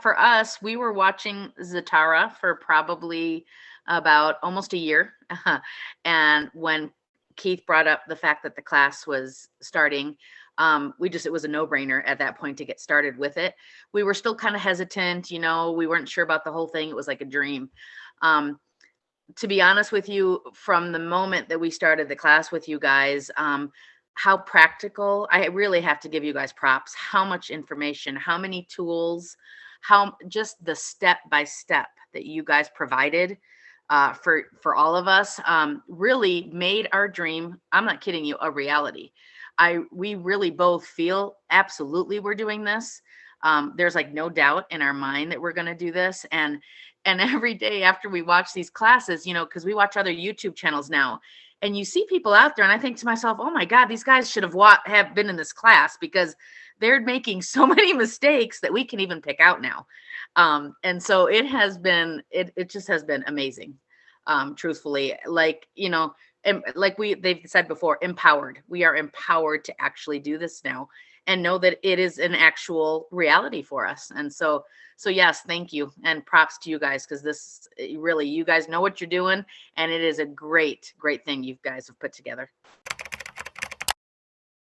For us, we were watching Zatara for probably about almost a year. And when Keith brought up the fact that the class was starting, it was a no brainer at that point to get started with it. We were still kind of hesitant, we weren't sure about the whole thing. It was like a dream. Um, to be honest with you, from the moment that we started the class with you guys, how practical, I really have to give you guys props, how much information, how many tools, how just the step by step that you guys provided for all of us, really made our dream, I'm not kidding you, a reality. We really both feel absolutely we're doing this. There's like no doubt in our mind that we're going to do this. And every day after we watch these classes, because we watch other YouTube channels now, and you see people out there, and I think to myself, oh my God, these guys should have been in this class, because they're making so many mistakes that we can even pick out now. And so it just has been amazing. Truthfully, and like they've said before, empowered. We are empowered to actually do this now and know that it is an actual reality for us. And so yes, thank you, and props to you guys, because this really, you guys know what you're doing, and it is a great thing you guys have put together.